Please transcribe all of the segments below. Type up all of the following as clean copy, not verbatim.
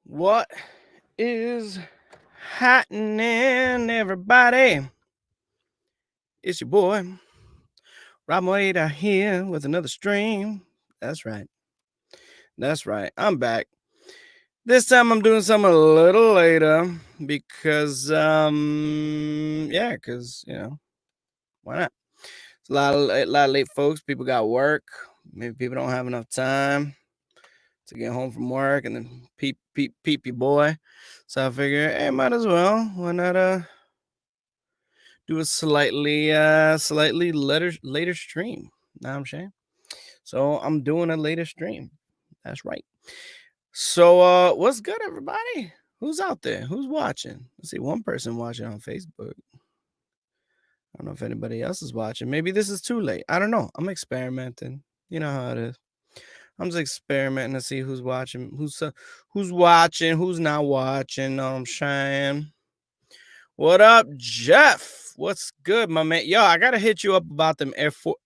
What is happening, everybody? It's your boy, Rob Moeda here with another stream. That's right. That's right. I'm back. This time I'm doing something a little later because, why not? It's a lot of late folks. People got work. Maybe people don't have enough time to get home from work and then peep your boy. So I figure, hey, might as well. Why not do a slightly later stream? Know what I'm saying? So I'm doing a later stream. That's right. So what's good, everybody? Who's out there? Who's watching? Let's see, one person watching on Facebook. I don't know if anybody else is watching. Maybe this is too late. I don't know. I'm experimenting. You know how it is. I'm just experimenting to see who's watching, who's watching, who's not watching. Know what I'm saying? What up, Jeff? What's good, my man? Yo, I gotta hit you up about them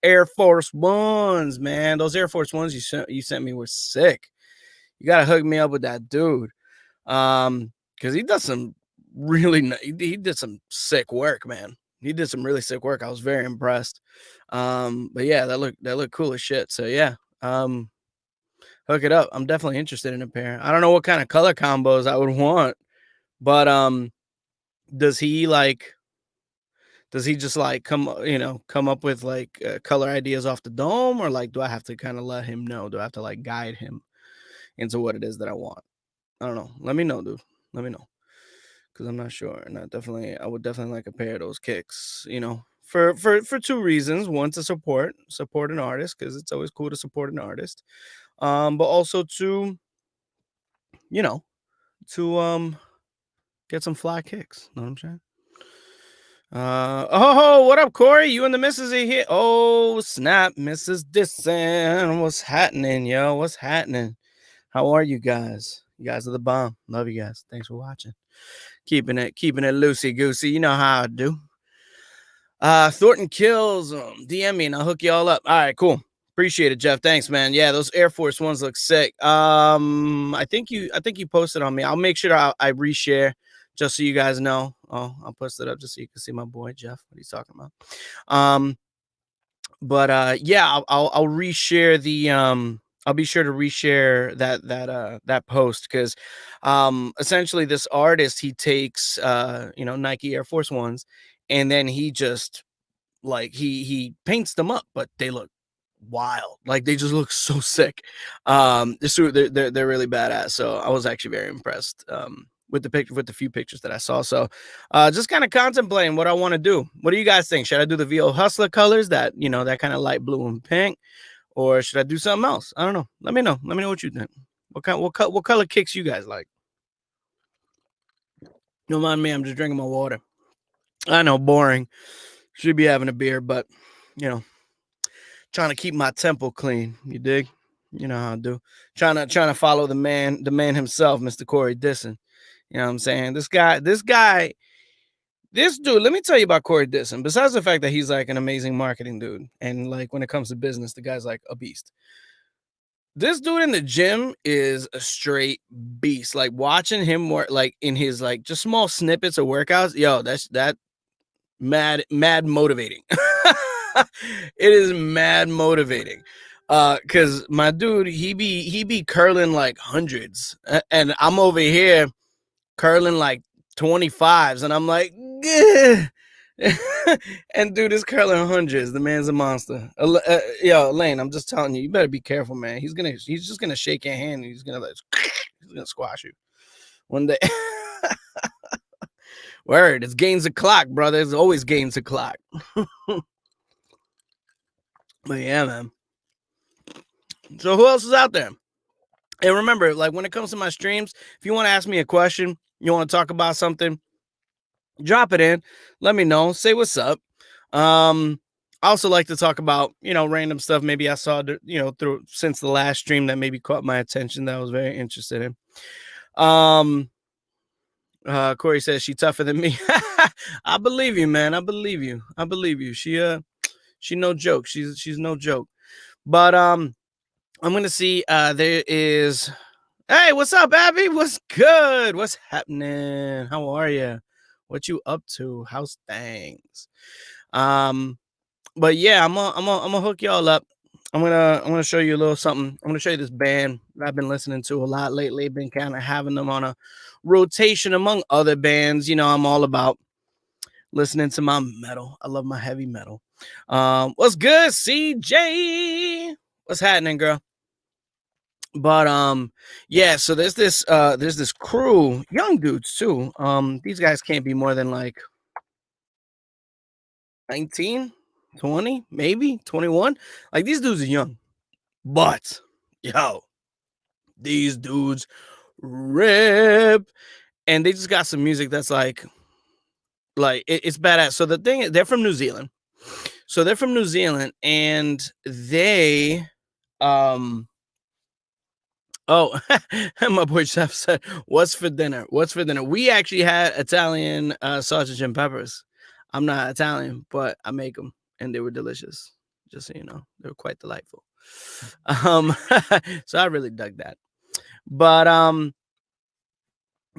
Air Force Ones, man. Those Air Force Ones you sent me were sick. You gotta hook me up with that dude, because he does some he did some sick work, man. He did some really sick work. I was very impressed. But yeah, that looked cool as shit. So yeah, hook it up. I'm definitely interested in a pair. I don't know what kind of color combos I would want, but does he just like come up with like color ideas off the dome, or like do I have to kind of let him know? Do I have to like guide him into what it is that I want? I don't know. Let me know, dude. Let me know, because I'm not sure. And I would definitely like a pair of those kicks, for two reasons. One, to support an artist, because it's always cool to support an artist. But also to get some fly kicks. Know what I'm saying? What up, Corey? You and the missus are here. Oh, snap, Mrs. Disson. What's happening, yo? What's happening? How are you guys? You guys are the bomb. Love you guys. Thanks for watching. Keeping it loosey goosey. You know how I do. Thornton Kills. DM me and I'll hook you all up. All right, cool. Appreciate it, Jeff. Thanks, man. Yeah, those Air Force Ones look sick. I think you posted on me. I'll make sure I reshare, just so you guys know. Oh, I'll post it up just so you can see my boy Jeff, what he's talking about. But yeah, I'll reshare the I'll be sure to reshare that post, because essentially this artist, he takes Nike Air Force Ones, and then he just like he paints them up, but they look wild. Like, they just look so sick. They're really badass. So I was actually very impressed with the few pictures that I saw. So just kind of contemplating what I want to do. What do you guys think? Should I do the VO Hustler colors, that that kind of light blue and pink, or should I do something else? I don't know. Let me know what you think. What color kicks you guys like? Don't mind me, I'm just drinking my water. I know, boring. Should be having a beer, but trying to keep my temple clean. You dig? You know how I do. Trying to follow the man himself, Mr. Corey Disson. You know what I'm saying? This dude, let me tell you about Corey Disson. Besides the fact that he's like an amazing marketing dude, and like when it comes to business, the guy's like a beast. This dude in the gym is a straight beast. Like, watching him work, like in his like just small snippets of workouts, yo, that mad motivating. It is mad motivating. Cause my dude, he be curling like hundreds, and I'm over here curling like 25s, and I'm like, and dude is curling hundreds. The man's a monster. Yo, Lane, I'm just telling you, you better be careful, man. He's just gonna shake your hand, and he's gonna squash you one day. Word, it's gains the clock, brother. It's always gains the clock. But yeah, man. So who else is out there? And remember, like, when it comes to my streams, if you want to ask me a question, you want to talk about something, drop it in. Let me know. Say what's up. I also like to talk about, random stuff maybe I saw, through since the last stream that maybe caught my attention that I was very interested in. Corey says she tougher than me. I believe you, man. I believe you. She no joke. She's no joke. But I'm gonna see. There is Hey, what's up, Abby? What's good? What's happening? How are you? What you up to? How's things? Um, but yeah, I'm gonna hook y'all up. I'm gonna show you a little something. I'm gonna show you this band that I've been listening to a lot lately. Been kind of having them on a rotation among other bands. You know, I'm all about listening to my metal. I love my heavy metal. What's good, CJ? What's happening, girl? But yeah, so there's this crew, young dudes too. These guys can't be more than like 19, 20, maybe 21. Like these dudes are young. But yo, these dudes rip, and they just got some music that's it's badass. So the thing is, they're from New Zealand. So they're from New Zealand, and they um oh, my boy Chef said, "What's for dinner? What's for dinner?" We actually had Italian sausage and peppers. I'm not Italian, but I make them, and they were delicious. Just so you know, they were quite delightful. Um, so I really dug that. But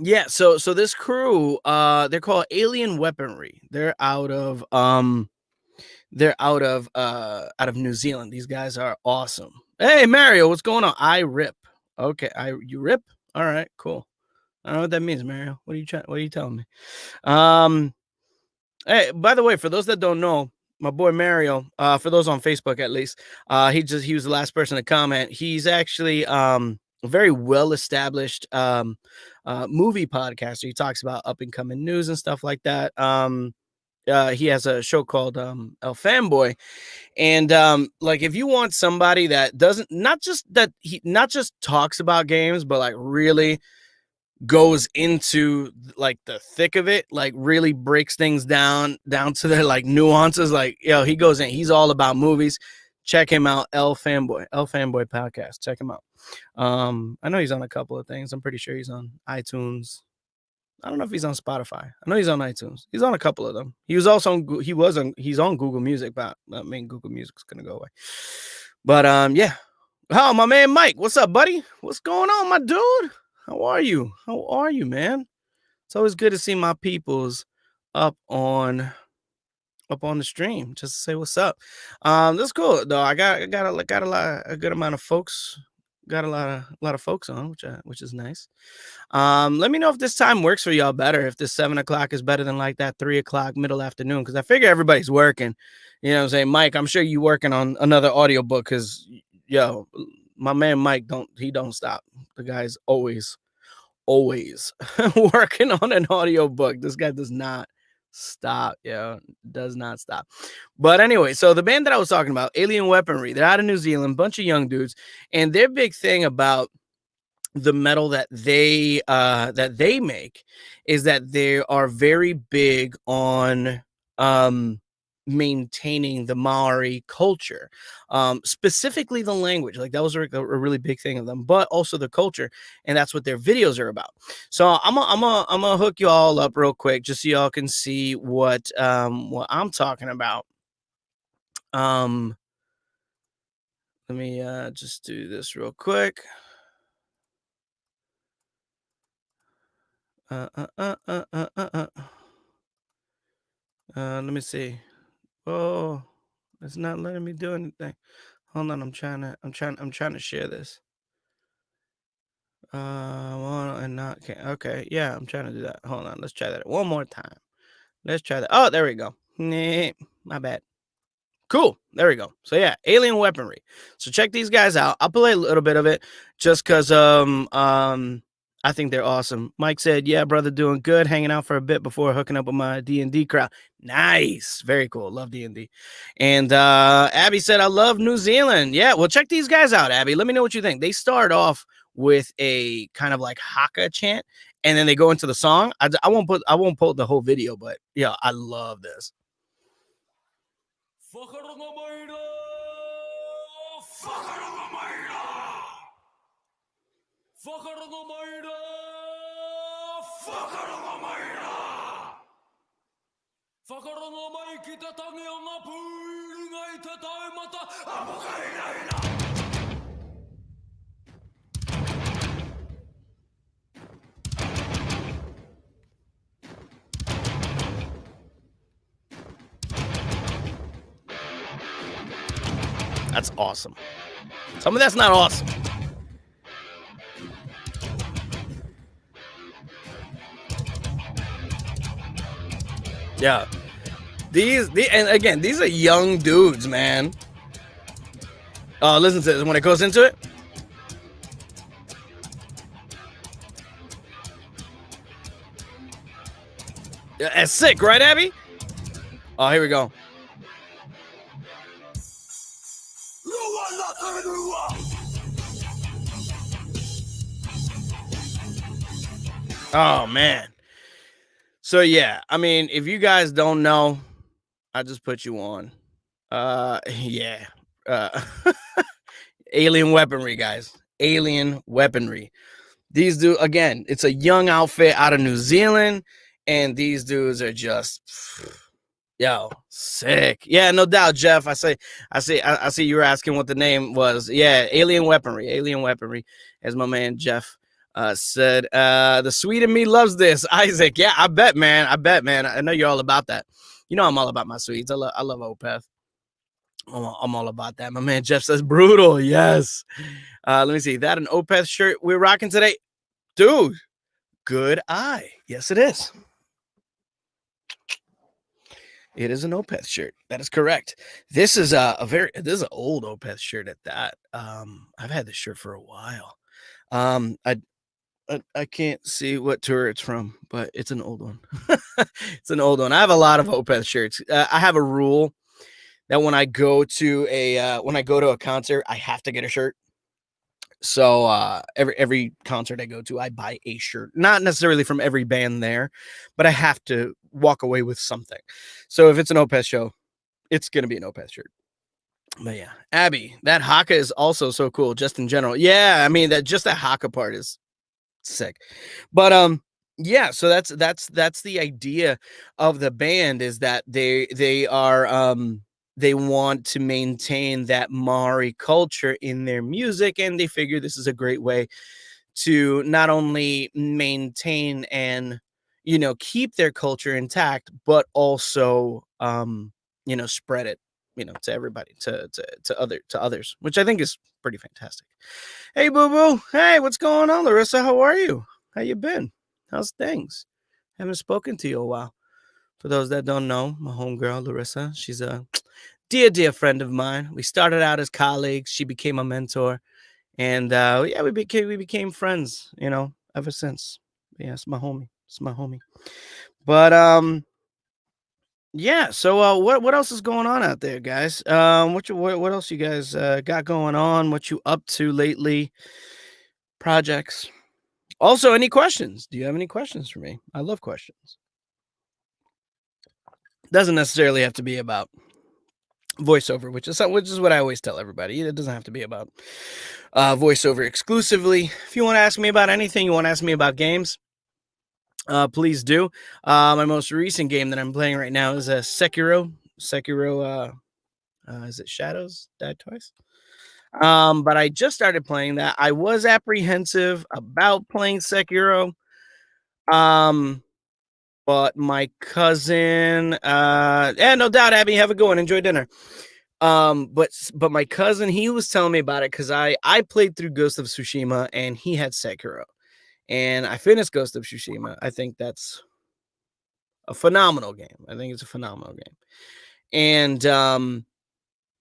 yeah. So this crew, they're called Alien Weaponry. They're out of New Zealand. These guys are awesome. Hey Mario, what's going on? I rip. Okay, you rip? All right, cool. I don't know what that means, Mario. What are you telling me? Um Hey, by the way, for those that don't know, my boy Mario, for those on Facebook at least, he was the last person to comment. He's actually a very well established movie podcaster. He talks about up and coming news and stuff like that. He has a show called El Fanboy, and like if you want somebody that doesn't not just talks about games, but like really goes into like the thick of it, like really breaks things down to their like nuances. Like, yo, he goes in, he's all about movies. Check him out, El Fanboy podcast. Check him out. I know he's on a couple of things. I'm pretty sure he's on iTunes. I don't know if he's on Spotify. I know he's on iTunes. He's on a couple of them. He was also on he's on Google Music, but I mean Google Music's gonna go away. But yeah. Oh, my man Mike, what's up, buddy? What's going on, my dude? How are you? How are you, man? It's always good to see my peoples up on the stream just to say what's up. That's cool though. I got a good amount of folks. Got a lot of folks on, which is nice. Let me know if this time works for y'all better. If this 7 o'clock is better than like that 3 o'clock middle afternoon, because I figure everybody's working. You know what I'm saying, Mike? I'm sure you working on another audiobook because yo, my man Mike don't stop. The guy's always working on an audiobook. This guy does not stop, does not stop. But anyway, so the band that I was talking about, Alien Weaponry, they're out of New Zealand, bunch of young dudes, and their big thing about the metal that they make is that they are very big on maintaining the Maori culture, specifically the language. Like that was a really big thing of them, but also the culture, and that's what their videos are about. So I'm gonna hook you all up real quick just so y'all can see what I'm talking about. Let me just do this real quick. Let me see. Oh, it's not letting me do anything. Hold on, I'm trying to share this. And not okay. Yeah, I'm trying to do that. Hold on, let's try that one more time. Let's try that. Oh, there we go. Nah, my bad. Cool. There we go. So yeah, Alien Weaponry. So check these guys out. I'll play a little bit of it just because I think they're awesome. Mike said, "Yeah, brother, doing good. Hanging out for a bit before hooking up with my D&D crowd." Nice. Very cool. Love D&D. And Abby said, "I love New Zealand." Yeah, well, check these guys out, Abby. Let me know what you think. They start off with a kind of like haka chant, and then they go into the song. I won't put the whole video, but yeah, I love this. That's awesome. Tell me that's not awesome. Yeah. And again, these are young dudes, man. Oh, listen to this. When it goes into it. Yeah, that's sick, right, Abby? Oh, here we go. Oh, man. So, yeah, I mean, if you guys don't know, I just put you on. Yeah. Uh, alien weaponry, guys. Alien weaponry. These dudes, again, it's a young outfit out of New Zealand, and these dudes are just, yo, sick. Yeah, no doubt, Jeff. I see you were asking what the name was. Yeah, alien weaponry, as my man Jeff said. The Swede in me loves this. Isaac, yeah, I bet, man. I know you're all about that. You know I'm all about my Swedes. I love Opeth. I'm all about that. My man Jeff says brutal. Yes. Let me see. That an Opeth shirt we're rocking today, dude. Good eye. Yes, it is. It is an Opeth shirt. That is correct. This is this is an old Opeth shirt at that. I've had this shirt for a while. I can't see what tour it's from, but it's an old one. It's an old one. I have a lot of Opeth shirts. I have a rule that when I go to a concert, I have to get a shirt. So every concert I go to, I buy a shirt. Not necessarily from every band there, but I have to walk away with something. So if it's an Opeth show, it's gonna be an Opeth shirt. But yeah, Abby, that haka is also so cool, just in general. Yeah, I mean that haka part is sick. But yeah, so that's the idea of the band, is that they want to maintain that Maori culture in their music, and they figure this is a great way to not only maintain and keep their culture intact, but also spread it to everybody, to others, which I think is pretty fantastic. Hey, boo boo. Hey, what's going on, Larissa? How are you? How you been? How's things? Haven't spoken to you a while. For those that don't know, my homegirl Larissa, she's a dear friend of mine. We started out as colleagues. She became a mentor, and yeah, we became friends. Ever since. Yeah, it's my homie. It's my homie. But yeah. So what else is going on out there, guys? What else you guys got going on? What you up to lately? Projects. Also, any questions? Do you have any questions for me? I love questions. Doesn't necessarily have to be about voiceover, which is what I always tell everybody. It doesn't have to be about voiceover exclusively. If you want to ask me about anything, you want to ask me about games, please do. My most recent game that I'm playing right now is Sekiro. Sekiro, is it Shadows Die Twice? But I just started playing that. I was apprehensive about playing Sekiro. Um, but my cousin, yeah, no doubt, Abby, have a good one. Enjoy dinner. But my cousin, he was telling me about it because I played through Ghost of Tsushima and he had Sekiro, and I finished Ghost of Tsushima. I think that's a phenomenal game. I think it's a phenomenal game. And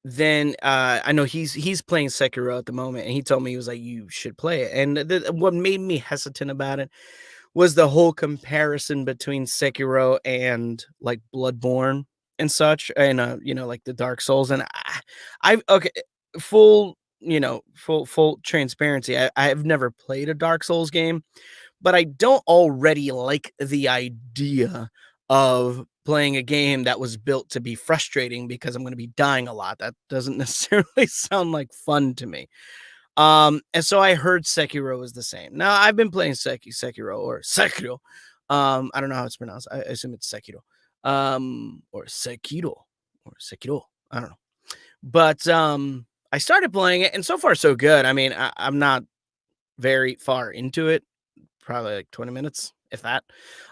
then I know he's playing Sekiro at the moment, and he told me, he was like, you should play it. And what made me hesitant about it was the whole comparison between Sekiro and like Bloodborne and such, and like the Dark Souls. And I okay, full transparency. I have never played a Dark Souls game, but I don't already like the idea of playing a game that was built to be frustrating because I'm going to be dying a lot. That doesn't necessarily sound like fun to me. And so I heard Sekiro is the same. Now I've been playing Sekiro or Sekiro. I don't know how it's pronounced. I assume it's Sekiro. Or Sekiro or Sekiro. I don't know. But I started playing it, and so far so good. I mean, I'm not very far into it, probably like 20 minutes, if that.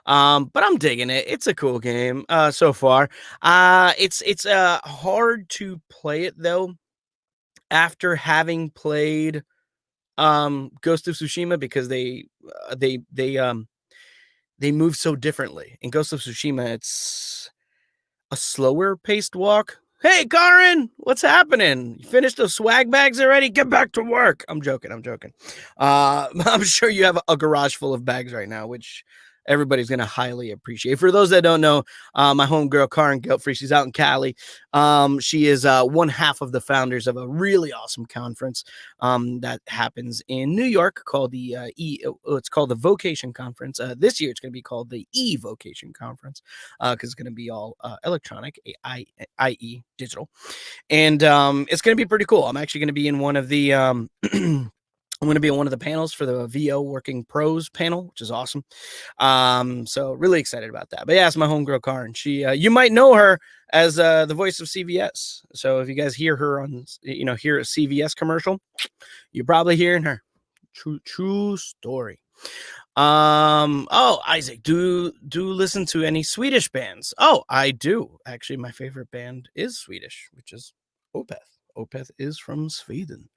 But I'm digging it. It's a cool game so far. It's hard to play it though, after having played Ghost of Tsushima, because they move so differently. In Ghost of Tsushima, it's a slower paced walk. Hey, Karin, what's happening? You finished those swag bags already? Get back to work. I'm joking. I'm sure you have a garage full of bags right now, which everybody's going to highly appreciate. For those that don't know, my homegirl, Karin Guiltfree, she's out in Cali. She is one half of the founders of a really awesome conference that happens in New York called it's called the Vocation Conference. This year, it's going to be called the E-Vocation Conference because it's going to be all electronic, i.e. digital. And it's going to be pretty cool. I'm actually going to be in one of the I'm going to be on one of the panels for the VO Working Pros panel, which is awesome. So really excited about that. But yeah, it's my homegirl Karin. She, you might know her as the voice of CVS. So if you guys hear her on, hear a CVS commercial, you're probably hearing her. True story. Oh, Isaac, do listen to any Swedish bands? Oh, I do. Actually, my favorite band is Swedish, which is Opeth. Opeth is from Sweden.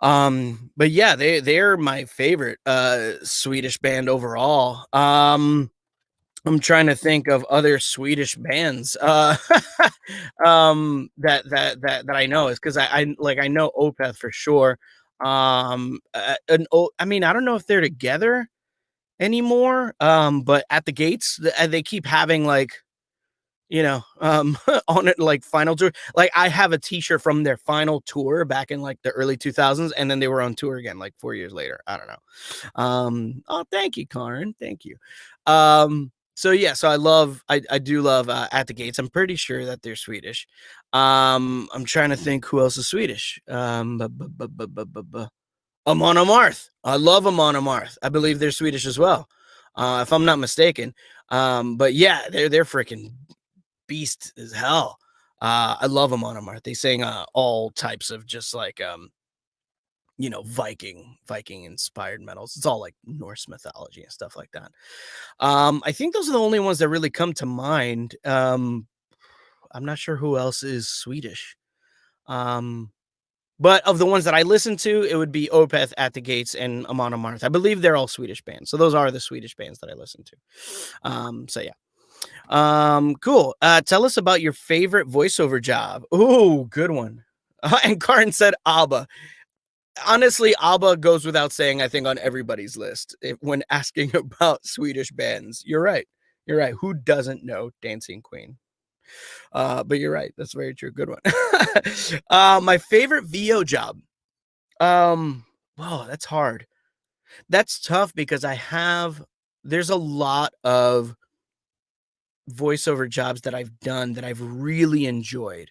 But yeah, they're my favorite Swedish band overall. I'm trying to think of other Swedish bands that I know, is because I know Opeth for sure. I mean, I don't know if they're together anymore, but At the Gates, they keep having on it, like final tour. Like I have a t-shirt from their final tour back in like the early 2000s, and then they were on tour again like 4 years later. I don't know. Oh, thank you, Karin. Thank you. So yeah, so I do love At the Gates. I'm pretty sure that they're Swedish. I'm trying to think who else is Swedish. Amon Amarth. I love Amon Amarth. I believe they're Swedish as well, if I'm not mistaken. But yeah, they're freaking beast as hell. I love Amon Amarth. They sing all types of just like Viking inspired metals. It's all like Norse mythology and stuff like that. I think those are the only ones that really come to mind. I'm not sure who else is Swedish. But of the ones that I listen to, it would be Opeth, At the Gates, and Amon Amarth. I believe they're all Swedish bands. So those are the Swedish bands that I listen to. So yeah. Cool. Tell us about your favorite voiceover job. Ooh, good one. And Karin said ABBA. Honestly, ABBA goes without saying, I think, on everybody's list when asking about Swedish bands. You're right. You're right. Who doesn't know Dancing Queen? But you're right. That's very true. Good one. My favorite VO job. Whoa, that's hard. That's tough because there's a lot of voiceover jobs that I've done that I've really enjoyed.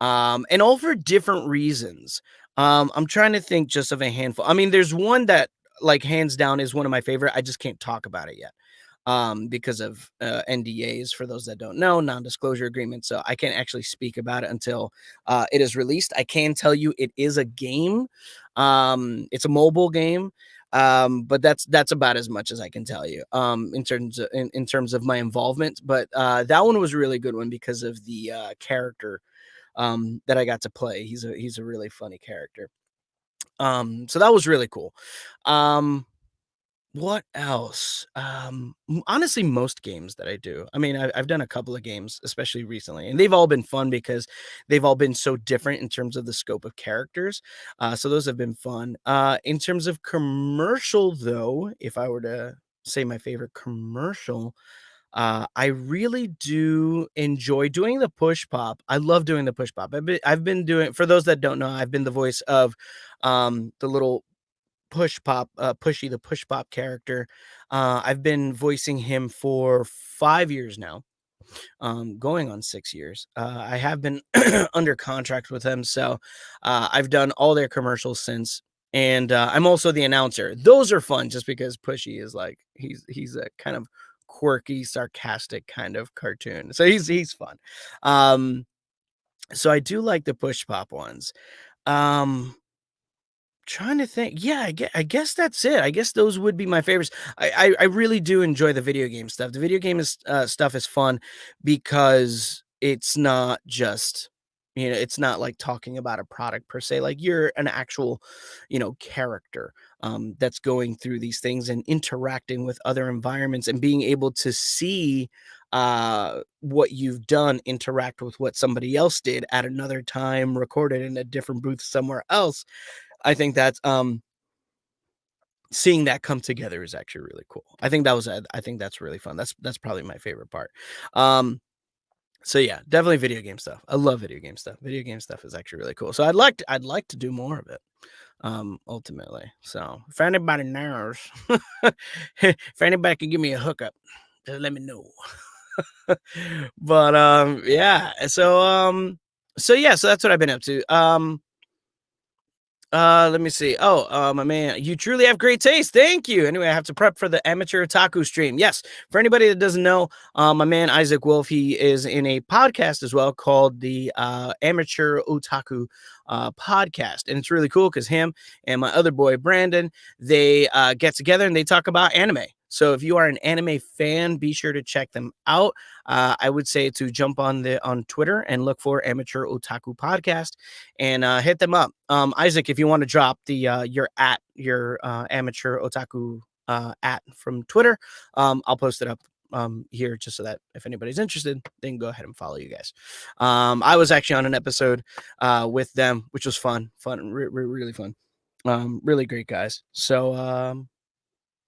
And all for different reasons. I'm trying to think just of a handful. I mean, there's one that like hands down is one of my favorite. I just can't talk about it yet. Because of NDAs, for those that don't know, non-disclosure agreements. So I can't actually speak about it until it is released. I can tell you it is a game. It's a mobile game. But that's about as much as I can tell you in terms of my involvement. But that one was a really good one because of the character that I got to play. He's a really funny character. So that was really cool. What else? Honestly, most games that I do. I mean, I've done a couple of games, especially recently, and they've all been fun because they've all been so different in terms of the scope of characters. So those have been fun. In terms of commercial, though, if I were to say my favorite commercial, I really do enjoy doing the push pop. I love doing the push pop. I've been doing, for those that don't know, I've been the voice of the little push pop, Pushy, the push pop character. I've been voicing him for 5 years now, going on 6 years. I have been under contract with him, so I've done all their commercials since. And I'm also the announcer. Those are fun just because Pushy is like he's a kind of quirky, sarcastic kind of cartoon. So he's fun. So I do like the push pop ones. Trying to think. Yeah, I guess that's it. I guess those would be my favorites. I really do enjoy the video game stuff. The video game stuff is fun because it's not just, You know, it's not like talking about a product per se. Like you're an actual, character that's going through these things and interacting with other environments and being able to see what you've done interact with what somebody else did at another time, recorded in a different booth somewhere else. I think that's seeing that come together is actually really cool. I think that's really fun. That's probably my favorite part. So yeah, definitely video game stuff. I love video game stuff. Video game stuff is actually really cool. So I'd like to do more of it. Ultimately. So if anybody knows, if anybody can give me a hookup, just let me know. But yeah. So yeah, so that's what I've been up to. Let me see. Oh, my man, you truly have great taste. Thank you. Anyway, I have to prep for the amateur otaku stream. Yes, for anybody that doesn't know, my man Isaac Wolf, he is in a podcast as well called the Amateur Otaku podcast, and it's really cool because him and my other boy Brandon, they get together and they talk about anime. So if you are an anime fan, be sure to check them out. I would say to jump on Twitter and look for Amateur Otaku Podcast and hit them up. Isaac, if you want to drop the your Amateur Otaku at from Twitter, I'll post it up here just so that if anybody's interested, they can go ahead and follow you guys. I was actually on an episode with them, which was really fun. Really great guys. So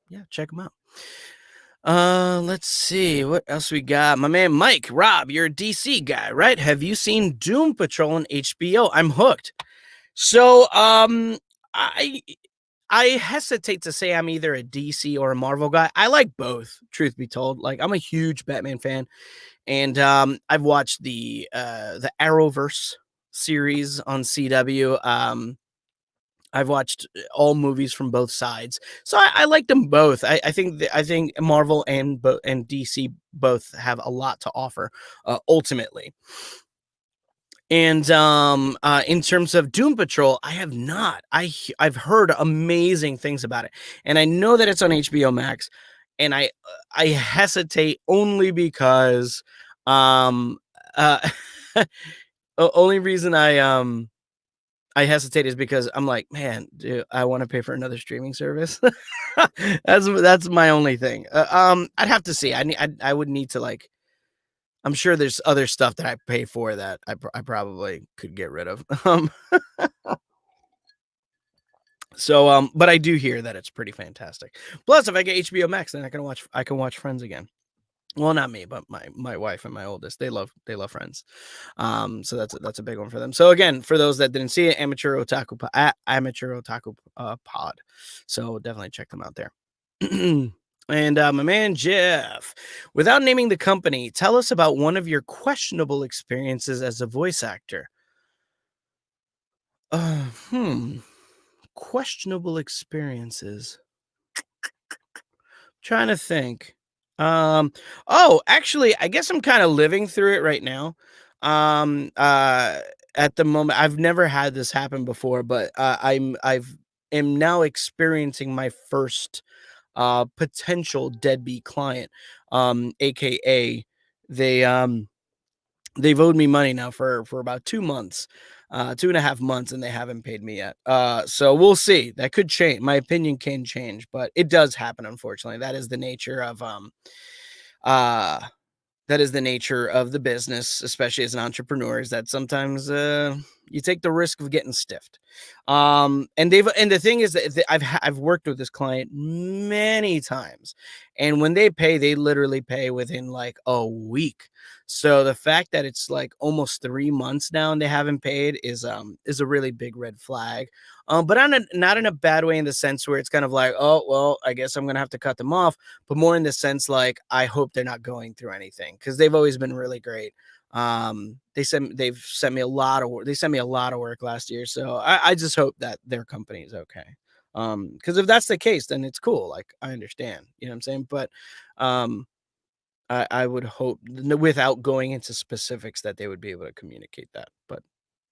yeah, check them out. Let's see what else we got. My man Mike, Rob, you're a DC guy, right? Have you seen Doom Patrol on HBO? I'm hooked. So, I hesitate to say I'm either a DC or a Marvel guy. I like both, truth be told. Like I'm a huge Batman fan, and I've watched the Arrowverse series on CW. I've watched all movies from both sides, so I like them both. I think Marvel and DC both have a lot to offer, ultimately. And in terms of Doom Patrol, I have not. I've heard amazing things about it, and I know that it's on HBO Max, and I hesitate only because uh only reason I hesitate is because I'm like, man, dude, I want to pay for another streaming service. That's my only thing. I'd have to see. I would need to like. I'm sure there's other stuff that I pay for that I probably could get rid of. So but I do hear that it's pretty fantastic. Plus, if I get HBO Max, then I can watch Friends again. Well, not me, but my wife and my oldest, they love Friends. So that's a big one for them. So again, for those that didn't see it, Amateur Otaku Pod. So definitely check them out there. And my man Jeff, without naming the company, tell us about one of your questionable experiences as a voice actor. Questionable experiences. Trying to think. Actually, I guess I'm kind of living through it right now. Um, uh, at the moment, I've never had this happen before, but I've am now experiencing my first potential deadbeat client, aka they they've owed me money now for about 2 months, 2.5 months, and they haven't paid me yet. So we'll see. That could change. My opinion can change, but it does happen. Unfortunately, that is the nature of uh that is the nature of the business, especially as an entrepreneur, is that sometimes you take the risk of getting stiffed. And the thing is that I've worked with this client many times, and when they pay, they literally pay within like a week. So the fact that it's like almost 3 months now and they haven't paid is a really big red flag. But not in a bad way, in the sense where it's kind of like, oh well, I guess I'm gonna have to cut them off, but more in the sense like I hope they're not going through anything, because they've always been really great. They've sent me a lot of work. They sent me a lot of work last year, so I just hope that their company is okay. Because if that's the case, then it's cool. Like I understand, you know what I'm saying. But I would hope, without going into specifics, that they would be able to communicate that. But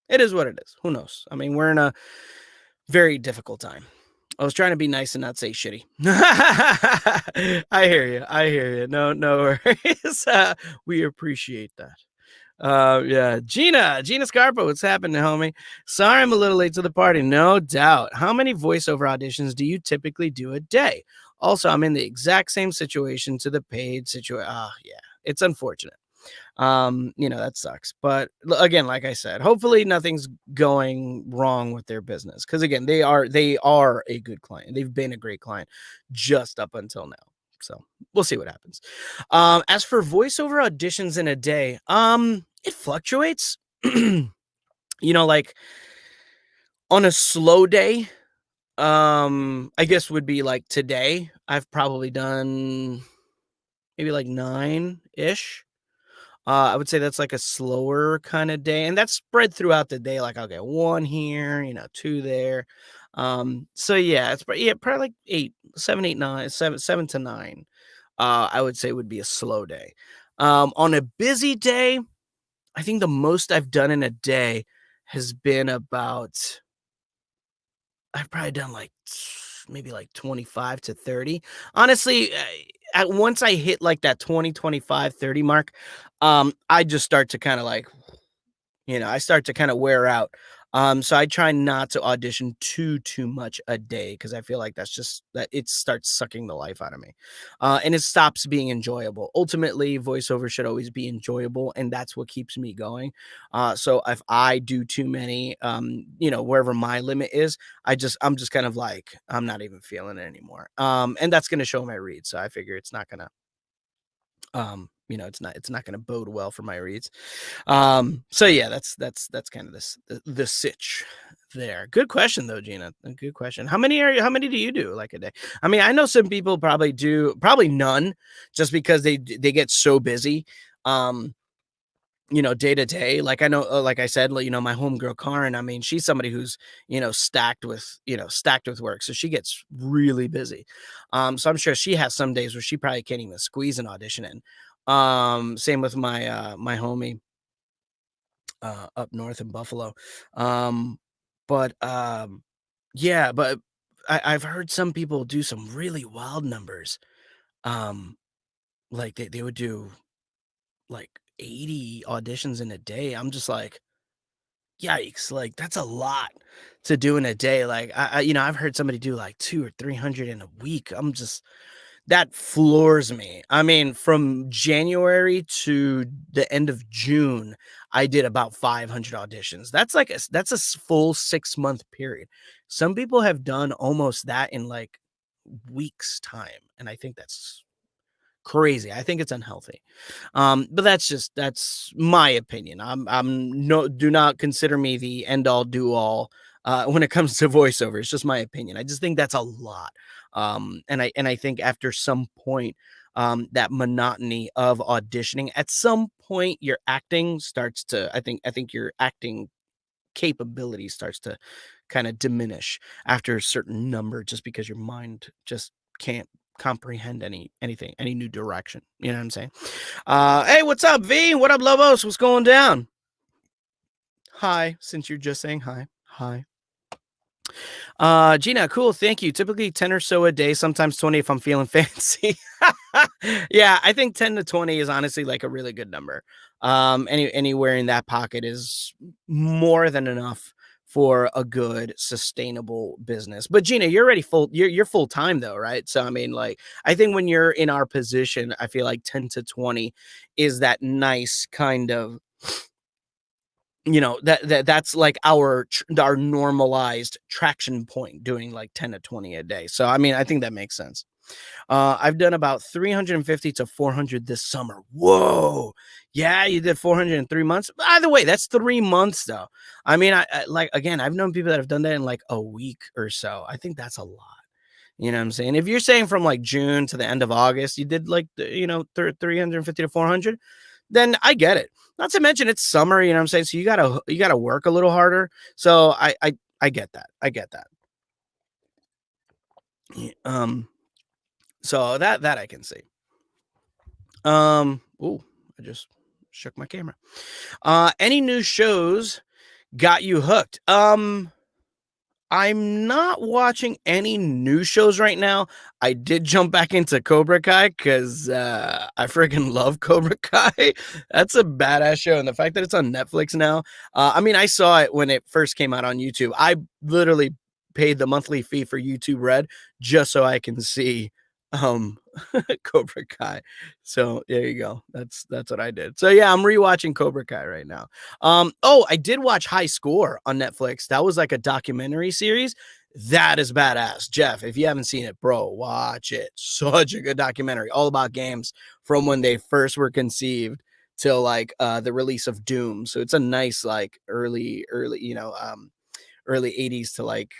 it is what it is. Who knows? I mean, we're in a very difficult time. I was trying to be nice and not say shitty. I hear you. No worries. We appreciate that. Yeah. Gina Scarpa, what's happening, homie? Sorry I'm a little late to the party. No doubt. How many voiceover auditions do you typically do a day? Also, I'm in the exact same situation to the paid situation. Ah, yeah. It's unfortunate. That sucks. But again, like I said, hopefully nothing's going wrong with their business. Cause again, they are a good client. They've been a great client just up until now. So we'll see what happens. As for voiceover auditions in a day, it fluctuates. Like on a slow day, I guess would be like today. I've probably done maybe like 9-ish. I would say that's like a slower kind of day, and that's spread throughout the day. Like I'll get 1 here, 2 there. So yeah, probably like 8, 7, 8, 9, 7 to 9. I would say would be a slow day. On a busy day, I think the most I've done in a day has been about I've probably done like maybe like 25 to 30. Honestly, at once I hit like that 20, 25, 30 mark, I just start to kind of like I start to kind of wear out. So I try not to audition too much a day because I feel like that's just that it starts sucking the life out of me, and it stops being enjoyable. Ultimately, voiceover should always be enjoyable, and that's what keeps me going. So if I do too many, wherever my limit is, I'm just kind of like I'm not even feeling it anymore. And that's gonna show my read. So I figure it's not gonna it's not gonna bode well for my reads. So yeah, that's kind of the sitch there. Good question though, Gina. A good question. How many do you do like a day? I mean, I know some people probably none, just because they get so busy. Um, day to day. Like I know, like I said, like, my homegirl Karen. I mean, she's somebody who's stacked with work, so she gets really busy. So I'm sure she has some days where she probably can't even squeeze an audition in. Same with my homie up north in Buffalo. Um, but yeah, but I've heard some people do some really wild numbers. Um, like they would do like 80 auditions in a day. I'm just like, yikes, like that's a lot to do in a day. Like I've heard somebody do like 2 or 300 in a week. That floors me. I mean, from January to the end of June, I did about 500 auditions. That's a full 6-month period. Some people have done almost that in like weeks time, and I think that's crazy. I think it's unhealthy. But that's my opinion. I'm no do not consider me the end all do all when it comes to voiceover. It's just my opinion. I just think that's a lot. And I think after some point, that monotony of auditioning, at some point your acting starts to I think your acting capability starts to kind of diminish after a certain number, just because your mind just can't comprehend anything, any new direction. You know what I'm saying? Hey, what's up, V? What up, Lobos? What's going down? Hi, since you're just saying hi. Hi. Gina, cool. Thank you. Typically 10 or so a day, sometimes 20 if I'm feeling fancy. Yeah, I think 10 to 20 is honestly like a really good number. Anywhere in that pocket is more than enough for a good sustainable business. But Gina, you're already you're full time though, right? So I mean, like, I think when you're in our position, I feel like 10 to 20 is that nice kind of, that's like our normalized traction point, doing like 10 to 20 a day. So I mean, I think that makes sense. I've done about 350 to 400 this summer. Whoa. Yeah, you did 400 in 3 months. Either way, that's 3 months though. I mean, I like, again, I've known people that have done that in like a week or so. I think that's a lot. You know what I'm saying? If you're saying from like June to the end of August, you did like, 350 to 400, then I get it. Not to mention it's summer, you know what I'm saying? So you gotta work a little harder. So I get that. I get that. Um, so that I can see. Oh, I just shook my camera. Any new shows got you hooked? I'm not watching any new shows right now. I did jump back into Cobra Kai because I freaking love Cobra Kai. That's a badass show. And the fact that it's on Netflix now, I mean, I saw it when it first came out on YouTube. I literally paid the monthly fee for YouTube Red just so I can see um Cobra Kai. So there you go. That's what I did. So yeah, I'm rewatching Cobra Kai right now. Oh, I did watch High Score on Netflix. That was like a documentary series. That is badass. Jeff, if you haven't seen it, bro, watch it. Such a good documentary, all about games from when they first were conceived till like the release of Doom. So it's a nice like early, early 80s to like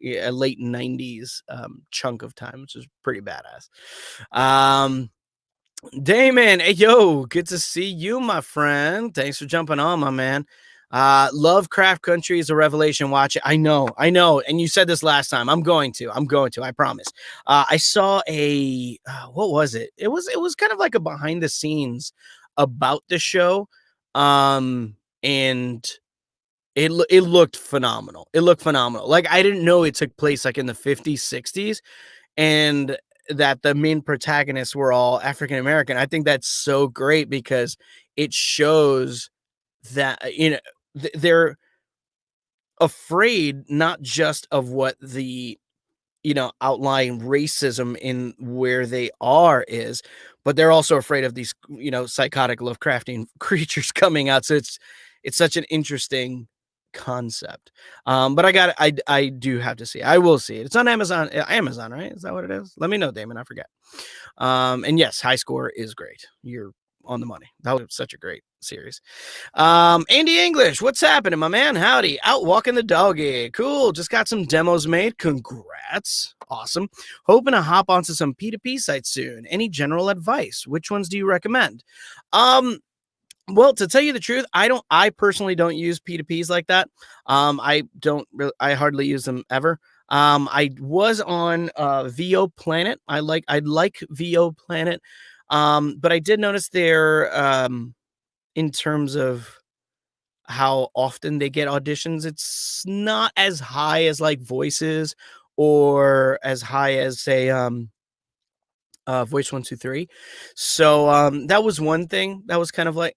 late 90s chunk of time, which is pretty badass. Damon, hey yo, good to see you, my friend. Thanks for jumping on, my man. Lovecraft Country is a revelation. Watch it. I know. And you said this last time. I'm going to. I promise. I saw a what was it? It was kind of like a behind the scenes about the show, and it looked phenomenal. It looked phenomenal. Like I didn't know it took place like in the 50s, 60s, and that the main protagonists were all African American. I think that's so great because it shows that they're afraid not just of what the outlying racism in where they are is, but they're also afraid of these psychotic Lovecraftian creatures coming out. So it's such an interesting concept. But I do have to see it. I will see it. It's on Amazon, right? Is that what it is? Let me know, Damon. I forget. And yes, High Score is great. You're on the money. That was such a great series. Andy English, what's happening, my man? Howdy. Out walking the doggy. Cool. Just got some demos made. Congrats. Awesome. Hoping to hop onto some P2P sites soon. Any general advice? Which ones do you recommend? Well, to tell you the truth, I personally don't use P2Ps like that. I hardly use them ever. I was on VO Planet. I like VO Planet. But I did notice there in terms of how often they get auditions, it's not as high as like Voices or as high as say Voice 123. So that was one thing that was kind of like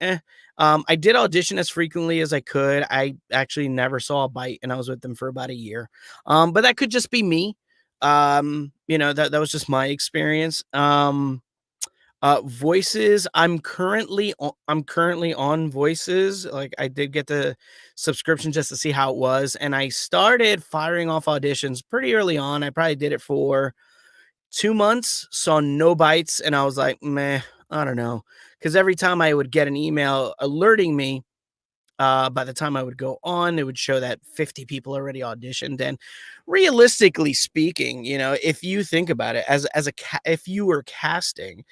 I did audition as frequently as I could. I actually never saw a bite, and I was with them for about a year. But that could just be me. That was just my experience. Voices, I'm currently on Voices. Like I did get the subscription just to see how it was, and I started firing off auditions pretty early on. I probably did it for 2 months, saw no bites, and I was like, meh, I don't know. Because every time I would get an email alerting me, by the time I would go on, it would show that 50 people already auditioned. And realistically speaking, if you think about it, if you were casting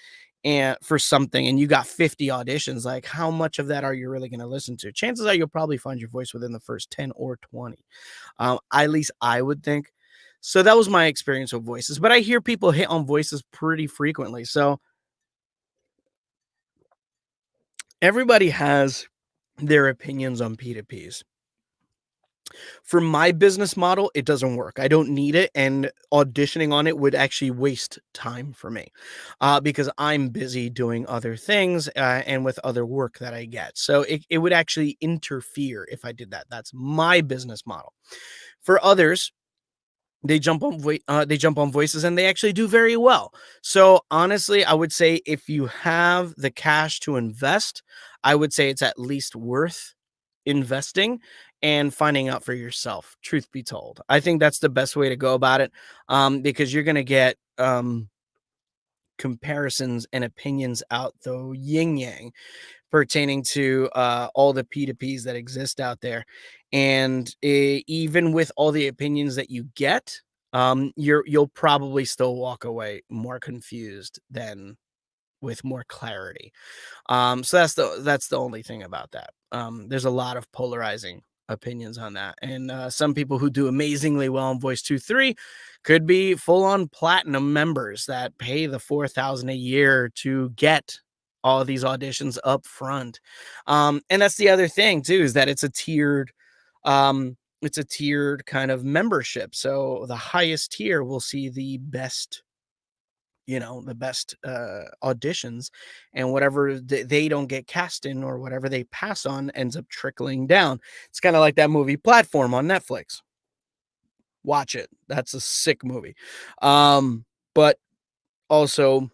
and for something and you got 50 auditions, like how much of that are you really going to listen to? Chances are you'll probably find your voice within the first 10 or 20. At least I would think. So that was my experience with Voices, but I hear people hit on Voices pretty frequently. So everybody has their opinions on P2Ps. For my business model, it doesn't work. I don't need it, and auditioning on it would actually waste time for me because I'm busy doing other things and with other work that I get. So it would actually interfere if I did that. That's my business model. For others, they jump on Voices and they actually do very well. So honestly, I would say if you have the cash to invest, I would say it's at least worth investing and finding out for yourself, truth be told. I think that's the best way to go about it, because you're going to get comparisons and opinions out the yin yang pertaining to all the P2Ps that exist out there. And even with all the opinions that you get, you'll probably still walk away more confused than with more clarity. So that's the only thing about that. There's a lot of polarizing opinions on that, and some people who do amazingly well on Voice 2-3 could be full-on platinum members that pay the $4,000 a year to get all these auditions up front. And that's the other thing too, is that it's a tiered it's a tiered kind of membership. So the highest tier will see the best, the best auditions, and whatever they don't get cast in or whatever they pass on ends up trickling down. It's kind of like that movie Platform on Netflix. Watch it. That's a sick movie. But also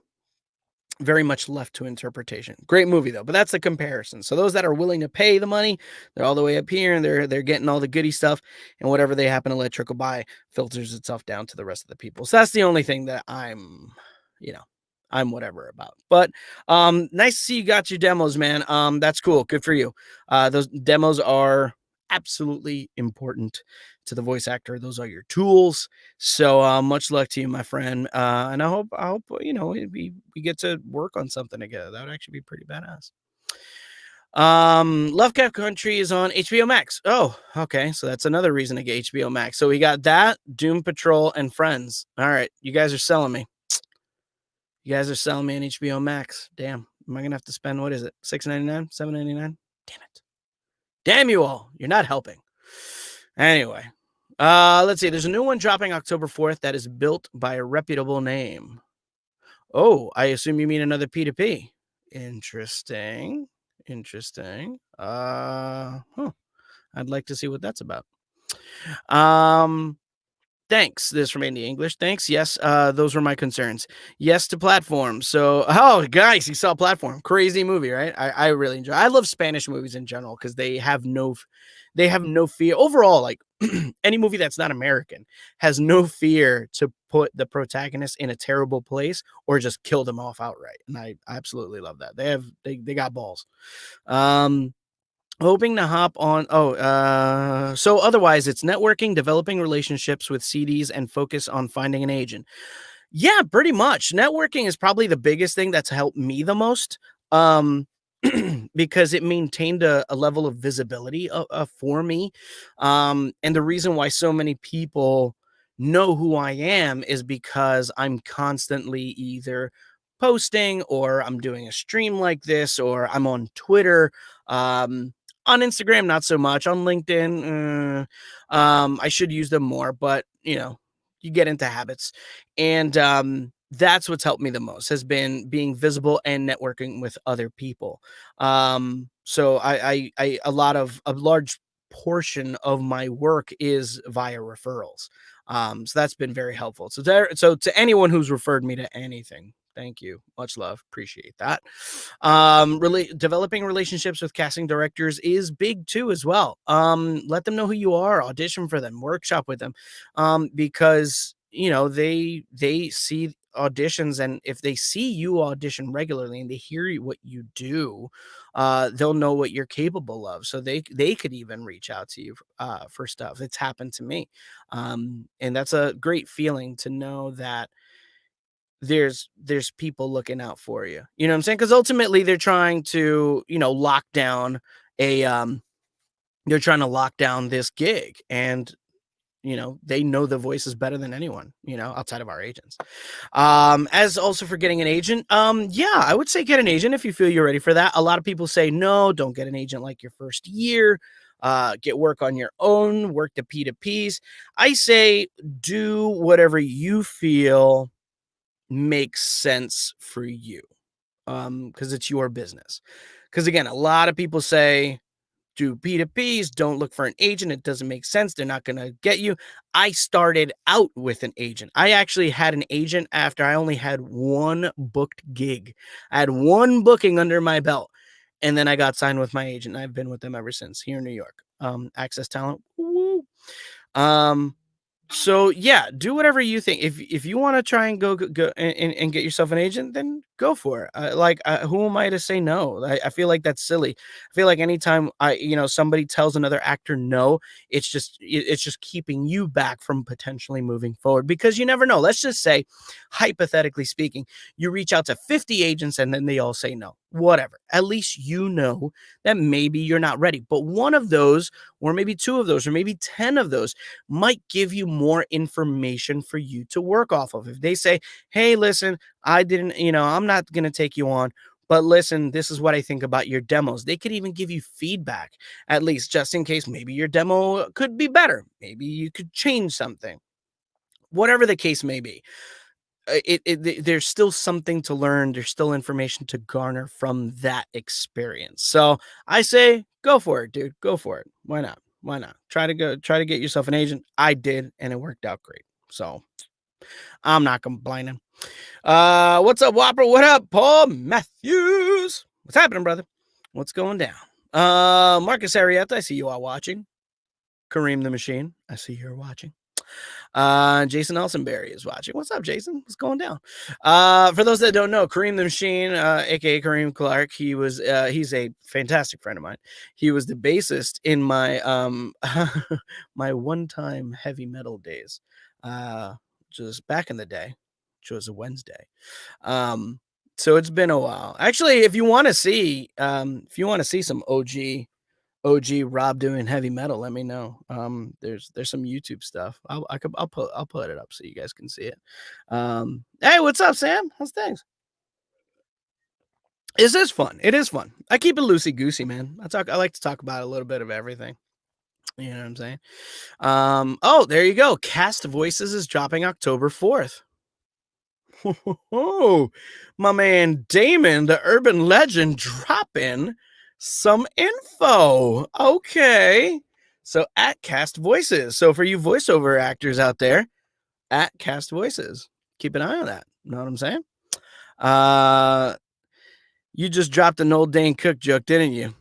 very much left to interpretation. Great movie though, but that's the comparison. So those that are willing to pay the money, they're all the way up here and they're getting all the goody stuff, and whatever they happen to let trickle by filters itself down to the rest of the people. So that's the only thing that you know, I'm whatever about. But nice to see you got your demos, man. That's cool. Good for you. Those demos are absolutely important to the voice actor. Those are your tools. So much luck to you, my friend. And I hope we get to work on something together. That would actually be pretty badass. Lovecraft Country is on HBO Max. Oh, okay. So that's another reason to get HBO Max. So we got that, Doom Patrol, and Friends. All right, you guys are selling me. You guys are selling me on HBO Max. Damn. Am I gonna have to spend, what is it? $6.99? $7.99? Damn it. Damn you all. You're not helping. Anyway. Let's see. There's a new one dropping October 4th that is built by a reputable name. Oh, I assume you mean another P2P. Interesting. I'd like to see what that's about. Thanks. This from Andy English. Thanks. Yes, those were my concerns. Yes to Platform. So, guys, you saw Platform. Crazy movie, right? I really enjoy. I love Spanish movies in general because they have no fear. Overall, like any movie that's not American has no fear to put the protagonist in a terrible place or just kill them off outright. And I absolutely love that. They got balls. Hoping to hop on. So otherwise it's networking, developing relationships with CDs, and focus on finding an agent. Yeah, pretty much. Networking is probably the biggest thing that's helped me the most. Because it maintained a level of visibility for me. And the reason why so many people know who I am is because I'm constantly either posting, or I'm doing a stream like this, or I'm on Twitter. On Instagram, not so much. On LinkedIn, I should use them more, but you get into habits. And that's what's helped me the most, has been being visible and networking with other people. So a large portion of my work is via referrals. So that's been very helpful. So to anyone who's referred me to anything, thank you. Much love. Appreciate that. Really developing relationships with casting directors is big too as well. Let them know who you are, audition for them, workshop with them. Because they see auditions, and if they see you audition regularly and they hear what you do, they'll know what you're capable of. So they could even reach out to you for stuff. It's happened to me. And that's a great feeling to know that there's people looking out for you. You know what I'm saying? Because ultimately they're trying to, lock down this gig, and they know the voices better than anyone, outside of our agents. As also for getting an agent, yeah, I would say get an agent if you feel you're ready for that. A lot of people say, no, don't get an agent like your first year. Get work on your own, work the P2Ps. I say do whatever you feel makes sense for you, because it's your business. Because again, a lot of people say, do P2Ps, don't look for an agent. It doesn't make sense. They're not going to get you. I started out with an agent. I actually had an agent after I only had one booked gig. I had one booking under my belt, and then I got signed with my agent. I've been with them ever since, here in New York. Access Talent. Woo. So yeah, do whatever you think. If you want to try and go and get yourself an agent, then go for it. Who am I to say no? I feel like that's silly. I feel like anytime somebody tells another actor no, it's just keeping you back from potentially moving forward, because you never know. Let's just say, hypothetically speaking, you reach out to 50 agents and then they all say no. Whatever. At least you know that maybe you're not ready. But one of those, or maybe two of those, or maybe 10 of those might give you more information for you to work off of. If they say, hey, listen, I'm not going to take you on, But listen, this is what I think about your demos. They could even give you feedback, at least just in case maybe your demo could be better. Maybe you could change something. Whatever the case may be, there's still something to learn. There's still information to garner from that experience. So I say, go for it, dude. Go for it. Why not? Why not? Try to get yourself an agent. I did, and it worked out great. So I'm not complaining. What's up, Whopper? What up, Paul Matthews? What's happening, brother? What's going down? Marcus Arietta, I see you are watching. Kareem the Machine, I see you're watching. Jason Elsenberry is watching. What's up, Jason? What's going down? For those that don't know, Kareem the Machine, aka Kareem Clark, he's a fantastic friend of mine. He was the bassist in my my one-time heavy metal days, just back in the day, which was a Wednesday. So it's been a while. Actually, if you want to see some OG Rob doing heavy metal, let me know. There's some YouTube stuff. I'll put it up so you guys can see it. Hey, what's up, Sam? How's things? This is fun. It is fun. I keep it loosey goosey, man. I like to talk about a little bit of everything. You know what I'm saying? Oh, there you go. Cast Voices is dropping October 4th. Oh, my man Damon, the urban legend, dropping some info. Okay. So at Cast Voices. So for you voiceover actors out there, at Cast Voices, keep an eye on that. Know what I'm saying? You just dropped an old Dane Cook joke, didn't you?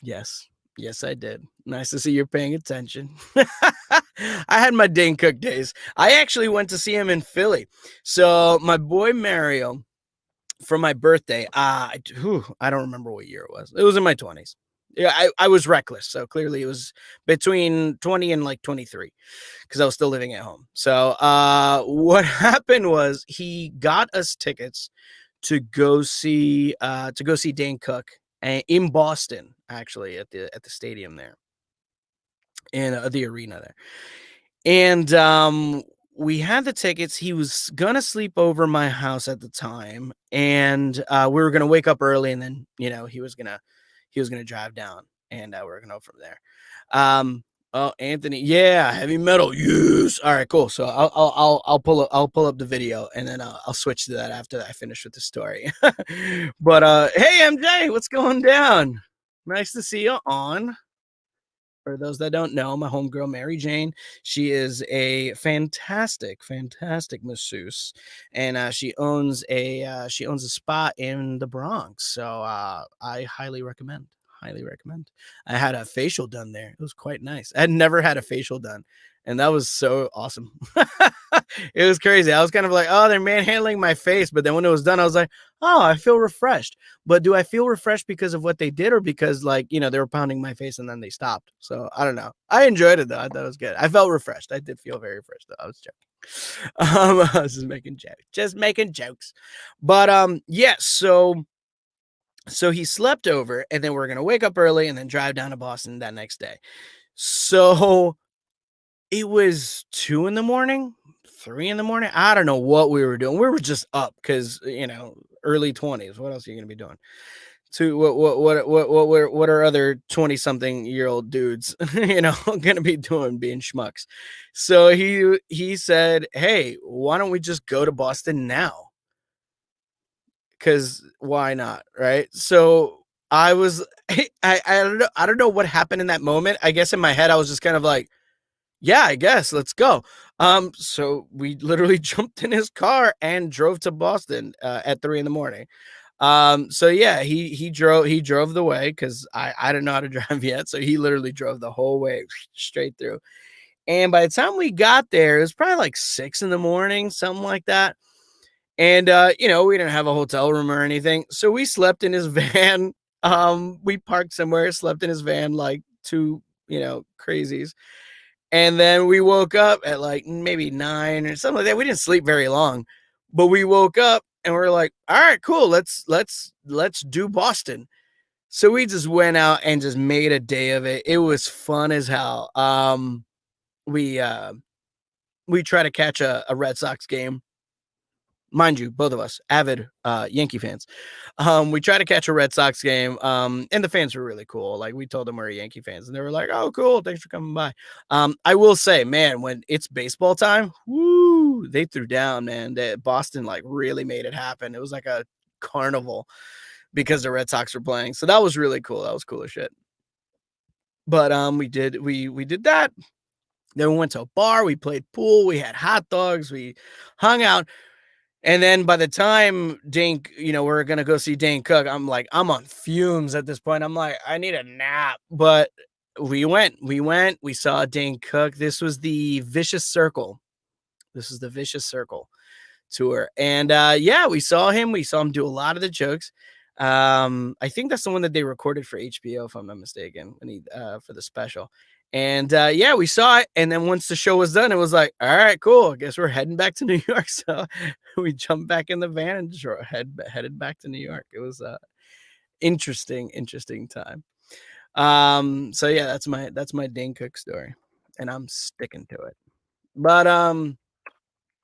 Yes. Yes, I did. Nice to see you're paying attention. I had my Dane Cook days. I actually went to see him in Philly. So my boy Mario, for my birthday, I don't remember what year it was. It was in my 20s. Yeah, I was reckless. So clearly it was between 20 and like 23 because I was still living at home. So what happened was he got us tickets to go see Dane Cook in Boston, actually at the stadium there, in the arena there. And we had the tickets. He was gonna sleep over my house at the time, and we were gonna wake up early, and then he was gonna drive down, and we were gonna go from there. Oh, Anthony, yeah, heavy metal, yes. All right, cool. So I'll pull up the video, and then I'll switch to that after I finish with the story. But hey, MJ, what's going down? Nice to see you on. For those that don't know, my homegirl Mary Jane, she is a fantastic, fantastic masseuse, and she owns a spa in the Bronx. So I highly recommend. Highly recommend. I had a facial done there. It was quite nice. I had never had a facial done, and that was so awesome. It was crazy. I was kind of like, oh, they're manhandling my face, but then when it was done, I was like, oh, I feel refreshed. But do I feel refreshed because of what they did, or because they were pounding my face and then they stopped? So I don't know. I enjoyed it though. I thought it was good. I felt refreshed. I did feel very refreshed though. I was joking. I was just making jokes. But yeah. So he slept over, and then we're gonna wake up early and then drive down to Boston that next day. So it was 2 in the morning, 3 in the morning. I don't know what we were doing. We were just up because early 20s. What else are you gonna be doing? To what are other 20-something-year-old dudes, gonna be doing being schmucks? So he said, "Hey, why don't we just go to Boston now? Because why not, right?" So I was, I don't know what happened in that moment. I guess in my head I was just kind of like, yeah, I guess let's go. So we literally jumped in his car and drove to Boston at 3 in the morning. So yeah, he drove the way because I didn't know how to drive yet. So he literally drove the whole way straight through. And by the time we got there, it was probably like 6 in the morning, something like that. And we didn't have a hotel room or anything. So we slept in his van. We parked somewhere, slept in his van like two, crazies. And then we woke up at like maybe 9 or something like that. We didn't sleep very long, but we woke up and we're like, all right, cool. Let's do Boston. So we just went out and just made a day of it. It was fun as hell. We try to catch a Red Sox game. mind you, both of us avid Yankee fans. We tried to catch a Red Sox game, and the fans were really cool. Like, we told them we were Yankee fans, and they were like, "Oh, cool, thanks for coming by." I will say, man, when it's baseball time, woo, they threw down, man. Boston like really made it happen. It was like a carnival because the Red Sox were playing, so that was really cool. That was cool as shit. But we did that. Then we went to a bar. We played pool. We had hot dogs. We hung out. And then by the time Dane, we're gonna go see Dane Cook, I'm like, I'm on fumes at this point. I'm like, I need a nap. But we saw Dane Cook. This was the Vicious Circle. This is the Vicious Circle tour. And yeah, we saw him. We saw him do a lot of the jokes. I think that's the one that they recorded for HBO, if I'm not mistaken, when he for the special. And yeah, we saw it. And then once the show was done, it was like, all right, cool. I guess we're heading back to New York. So we jumped back in the van and headed back to New York. It was interesting time. So yeah, that's my Dane Cook story, and I'm sticking to it. But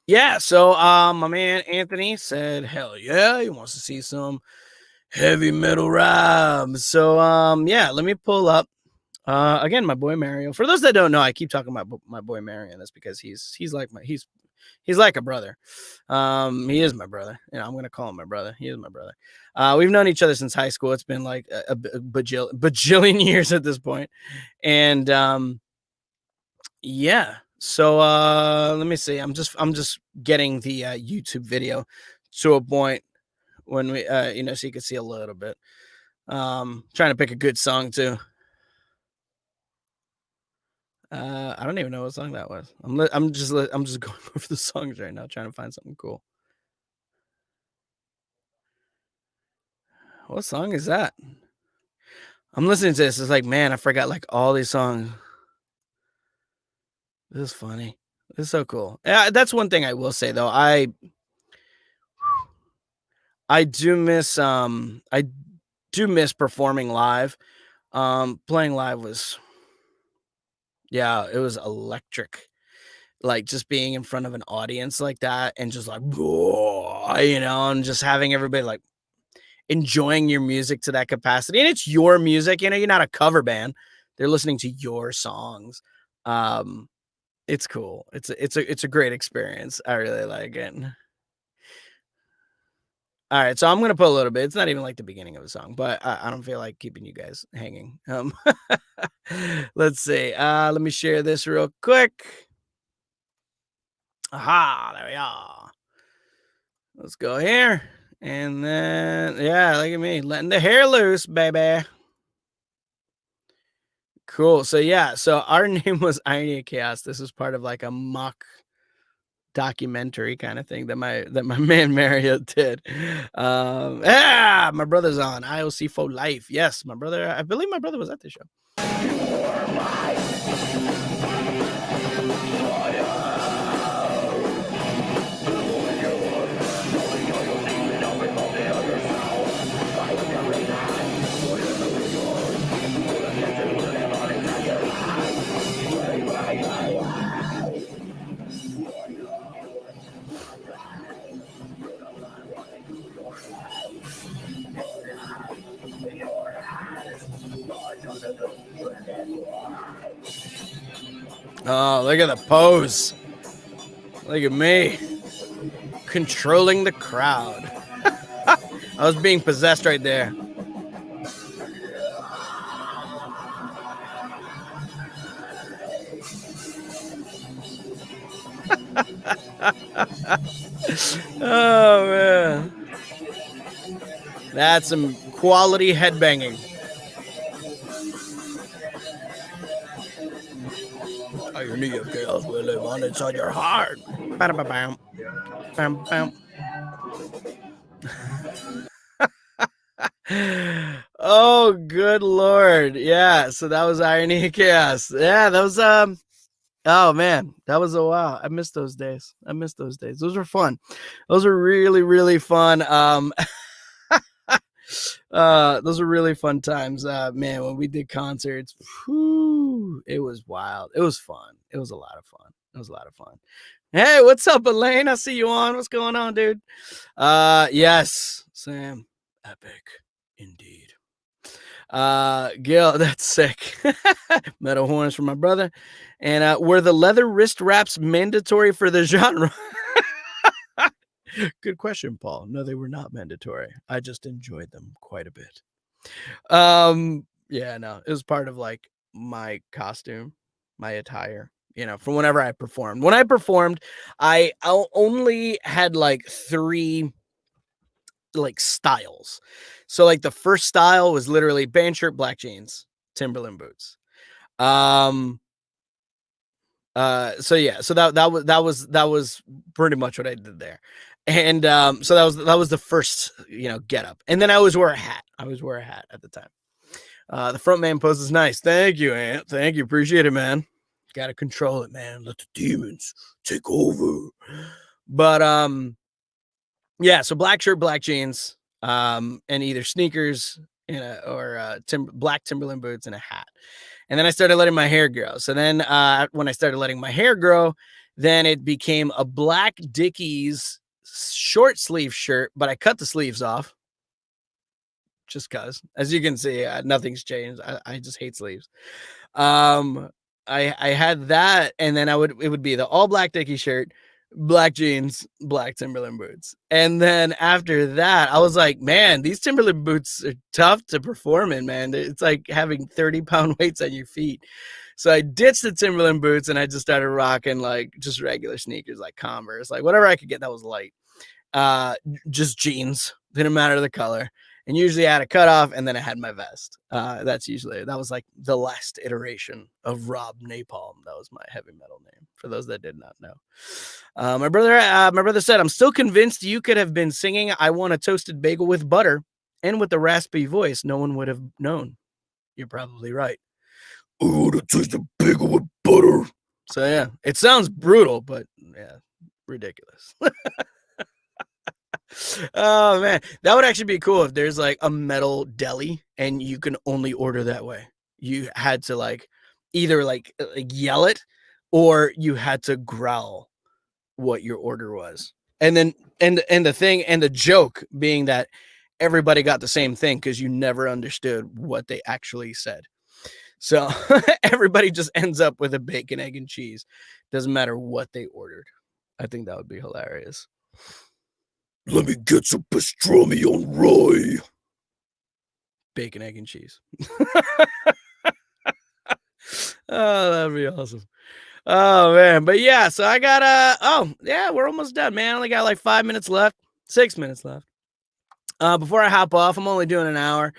yeah, so my man Anthony said, hell yeah, he wants to see some heavy metal rap. So yeah, let me pull up again my boy Mario. For those that don't know, I keep talking about my boy Mario, and that's because he's like a brother. He is my brother. I'm gonna call him my brother. He is my brother. We've known each other since high school. It's been like a bajillion years at this point. And yeah. So let me see. I'm just getting the YouTube video to a point when we so you can see a little bit. Trying to pick a good song too. I don't even know what song that was. I'm just going over the songs right now, trying to find something cool. What song is that? I'm listening to this. It's like, man, I forgot like all these songs. This is funny. This is so cool. Yeah, that's one thing I will say though. I do miss performing live. Playing live was, yeah, it was electric. Like just being in front of an audience like that and just like, and just having everybody like enjoying your music to that capacity. And it's your music, you're not a cover band. They're listening to your songs. It's cool. It's a great experience. I really like it. All right, so I'm gonna put a little bit. It's not even like the beginning of a song, but I don't feel like keeping you guys hanging. Let's see. Let me share this real quick. Aha, there we are. Let's go here. And then, yeah, look at me letting the hair loose, baby. Cool. So yeah, so our name was Irony of Chaos. This was part of like a mock documentary kind of thing that my man Mario did. My brother's on IOC for life. Yes, my brother. I believe my brother was at the show. Oh, look at the pose. Look at me. Controlling the crowd. I was being possessed right there. Oh, man. That's some quality headbanging. Irony of Chaos will live on inside your heart. Bam, bam, bam. Oh, good Lord. Yeah, so that was Irony of Chaos. Yeah, that was oh man, that was a while. I missed those days. Those were fun. Those were really, really fun. Those were really fun times. Man, when we did concerts, whew, it was wild. It was fun. It was a lot of fun. Hey, what's up, Elaine? I see you on. What's going on, dude? Yes, Sam. Epic. Indeed. Gil, that's sick. Metal horns for my brother. And were the leather wrist wraps mandatory for the genre? Good question, Paul. No, they were not mandatory. I just enjoyed them quite a bit. Yeah, no, it was part of like my costume, my attire, from whenever I performed. When I performed, I only had like 3 like styles. So like the first style was literally band shirt, black jeans, Timberland boots. Um so yeah, so that was pretty much what I did there. And so that was the first, get up. And then I always wore a hat. I always wore a hat at the time. The front man pose is nice. Thank you, Ant. Thank you. Appreciate it, man. Gotta control it, man. Let the demons take over. But yeah, so black shirt, black jeans, and either sneakers or black Timberland boots and a hat. And then I started letting my hair grow. So then when I started letting my hair grow, then it became a black Dickies short sleeve shirt, but I cut the sleeves off just cause. As you can see, nothing's changed. I just hate sleeves. Um, I had that, and then it would be the all black Dickie shirt, black jeans, black Timberland boots. And then after that, I was like, man, these Timberland boots are tough to perform in, man. It's like having 30-pound weights on your feet. So I ditched the Timberland boots and I just started rocking like just regular sneakers, like Converse, like whatever I could get that was light. Just jeans, didn't matter the color. And usually I had a cutoff and then I had my vest. That was like the last iteration of Rob Napalm. That was my heavy metal name for those that did not know. My brother said, I'm still convinced you could have been singing I Want a Toasted Bagel with Butter, and with the raspy voice, no one would have known. You're probably right. I want a toasted bagel with butter. So yeah, it sounds brutal, but yeah, ridiculous. Oh man, that would actually be cool if there's like a metal deli and you can only order that way. You had to like either like yell it or you had to growl what your order was. And then and the thing and the joke being that everybody got the same thing because you never understood what they actually said. So everybody just ends up with a bacon, egg, and cheese. Doesn't matter what they ordered. I think that would be hilarious. Let me get some pastrami on rye. Bacon, egg, and cheese. Oh, that'd be awesome. Oh man, but yeah, so I got we're almost done, man. I only got like 5 minutes left, 6 minutes left. Before I hop off, I'm only doing an hour.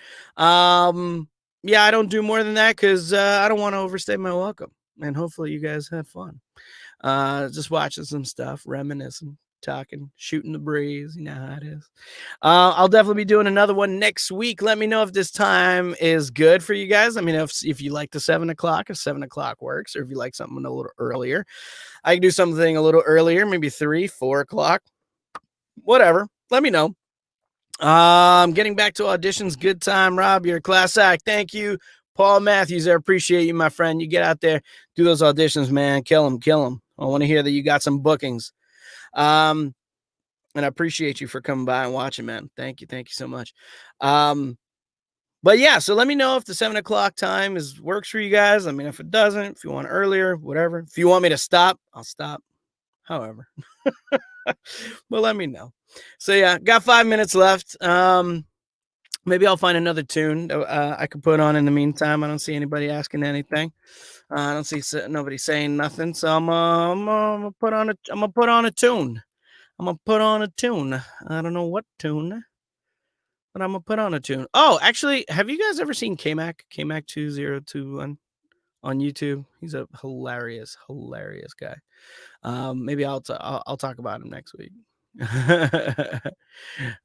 Yeah, I don't do more than that because I don't want to overstay my welcome. And hopefully you guys have fun. Just watching some stuff, reminiscing, talking, shooting the breeze. You know how it is. I'll definitely be doing another one next week. Let me know if this time is good for you guys. I mean, if you like the 7 o'clock, if 7 o'clock works, or if you like something a little earlier, I can do something a little earlier, maybe 3, 4 o'clock, whatever. Let me know. Getting back to auditions. Good time, Rob. You're a class act. Thank you, Paul Matthews. I appreciate you, my friend. You get out there, do those auditions, man. Kill them. I want to hear that you got some bookings. And I appreciate you for coming by and watching, man. Thank you so much. But yeah, so let me know if the 7 o'clock time works for you guys. I mean, if it doesn't, if you want earlier, whatever. If you want me to stop, I'll stop. However, but let me know. So yeah, got 5 minutes left. Maybe I'll find another tune I could put on in the meantime. I don't see anybody asking anything. I don't see nobody saying nothing. So I'm gonna put on a tune. I'm gonna put on a tune. I don't know what tune, but I'm gonna put on a tune. Oh, actually, have you guys ever seen K-Mac? K-Mac 2021 on YouTube? He's a hilarious guy. Maybe I'll talk about him next week.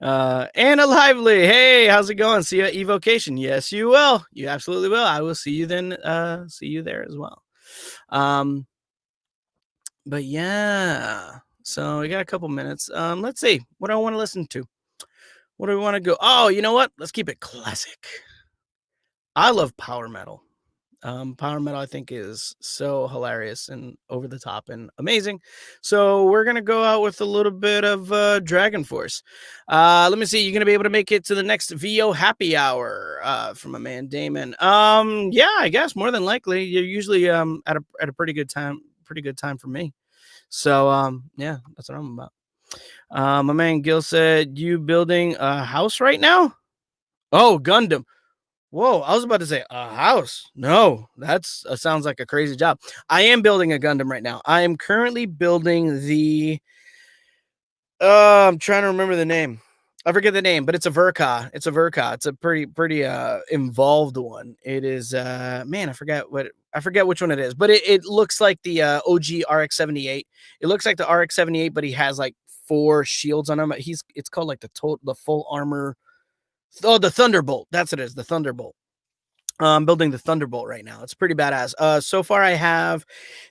Anna Lively, hey, how's it going? See you at Evocation. Yes, you will. You absolutely will. I will see you then. See you there as well. But yeah, so we got a couple minutes. Let's see what do I want to listen to. What do we want to go? Oh, you know what? Let's keep it classic. I love power metal. Power metal, I think, is so hilarious and over the top and amazing. So we're gonna go out with a little bit of Dragon Force. Let me see. You're gonna be able to make it to the next VO happy hour from my man Damon. Yeah, I guess more than likely. You're usually at a pretty good time. Pretty good time for me. So yeah, that's what I'm about. My man Gil said, "You building a house right now?" Oh, Gundam. Whoa, I was about to say a house. No, that's sounds like a crazy job. I am building a Gundam right now. I am currently building the I'm trying to remember the name. I forget the name, but it's a Verka. It's a Verka. It's a pretty involved one. It is man, I forget which one it is, but it looks like the OG RX-78. It looks like the RX-78, but he has like 4 shields on him. It's called like the full armor. Oh, the Thunderbolt. That's what it is, the Thunderbolt. I'm building the Thunderbolt right now. It's pretty badass. So far I have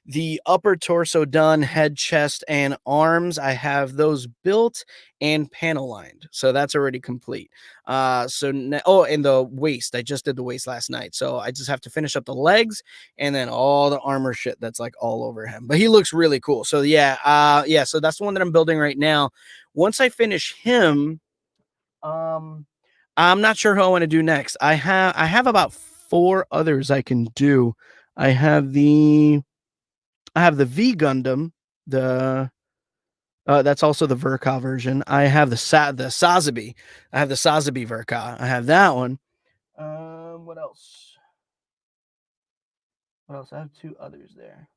the upper torso done, head, chest, and arms. I have those built and panel lined. So that's already complete. And the waist. I just did the waist last night. So I just have to finish up the legs and then all the armor shit that's like all over him. But he looks really cool. So yeah, so that's the one that I'm building right now. Once I finish him, I'm not sure who I want to do next. I have about 4 others I can do. I have the V Gundam, that's also the Verka version. I have the Sazabi. I have the Sazabi Verka. I have that one. What else? What else? I have 2 others there.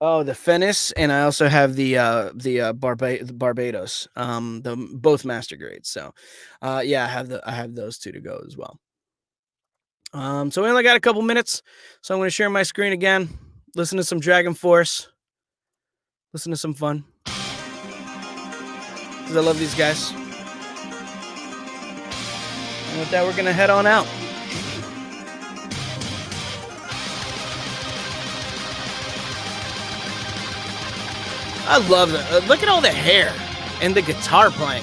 Oh, the Fennis, and I also have the Barbados. Both master grades. So, yeah, I have those 2 to go as well. So we only got a couple minutes, so I'm going to share my screen again, listen to some Dragon Force, listen to some fun, because I love these guys. And with that, we're going to head on out. I love that. Look at all the hair and the guitar playing.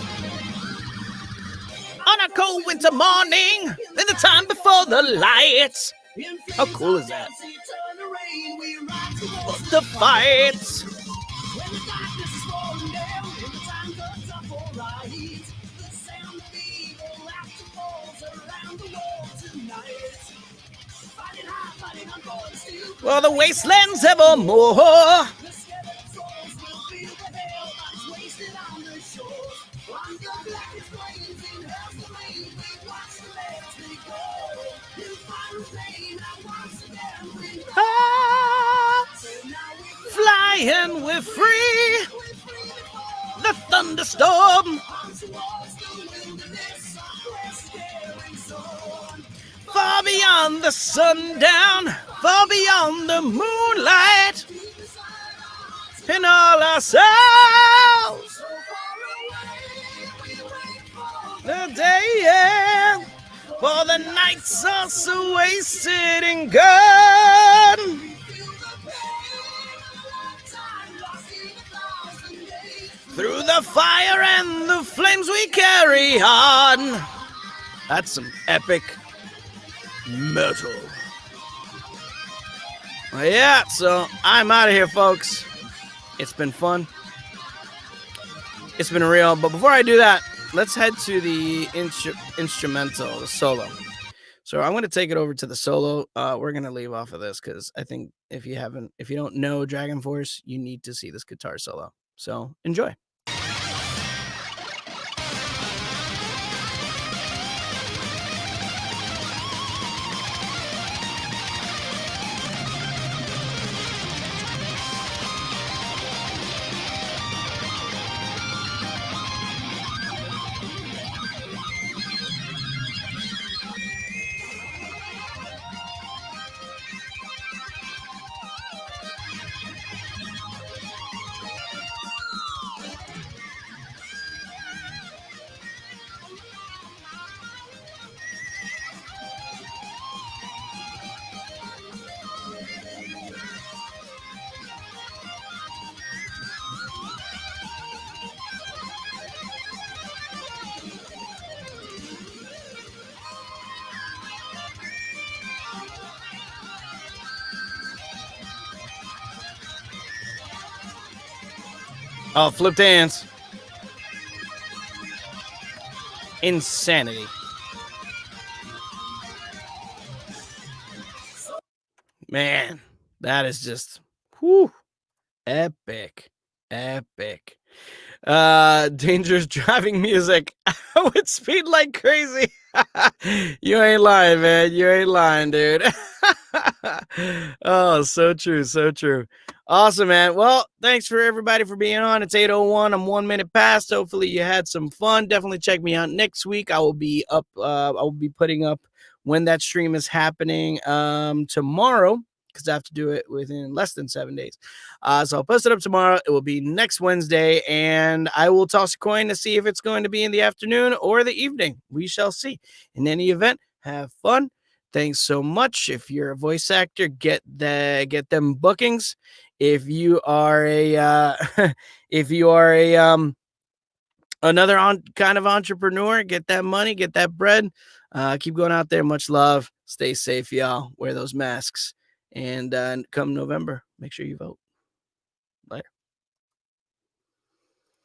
On a cold winter morning, in the time before the lights. How cool is that? The fights. Well, the wastelands evermore. Flying, we're free. The thunderstorm. Far beyond the sundown, far beyond the moonlight, in all our souls. The day, yeah, for the nights are so wasted and gone. Through the fire and the flames we carry on. That's some epic metal. Well, yeah, so I'm out of here, folks. It's been fun. It's been real. But before I do that, let's head to the instrumental, the solo. So I'm going to take it over to the solo. We're going to leave off of this because I think if you don't know Dragon Force, you need to see this guitar solo. So enjoy. Oh, flipped hands. Insanity. Man, that is just whew, epic. Epic. Dangerous driving music. I would speed like crazy. You ain't lying, man. You ain't lying, dude. Oh, so true. So true. Awesome, man. Well, thanks for everybody for being on. It's 8:01. I'm 1 minute past. Hopefully you had some fun. Definitely check me out next week. I will be up. I will be putting up when that stream is happening tomorrow, because I have to do it within less than 7 days. So I'll post it up tomorrow. It will be next Wednesday, and I will toss a coin to see if it's going to be in the afternoon or the evening. We shall see. In any event, have fun. Thanks so much. If you're a voice actor, get them bookings. If you are a another kind of entrepreneur, get that money, get that bread. Keep going out there. Much love. Stay safe, y'all. Wear those masks. And come November, make sure you vote.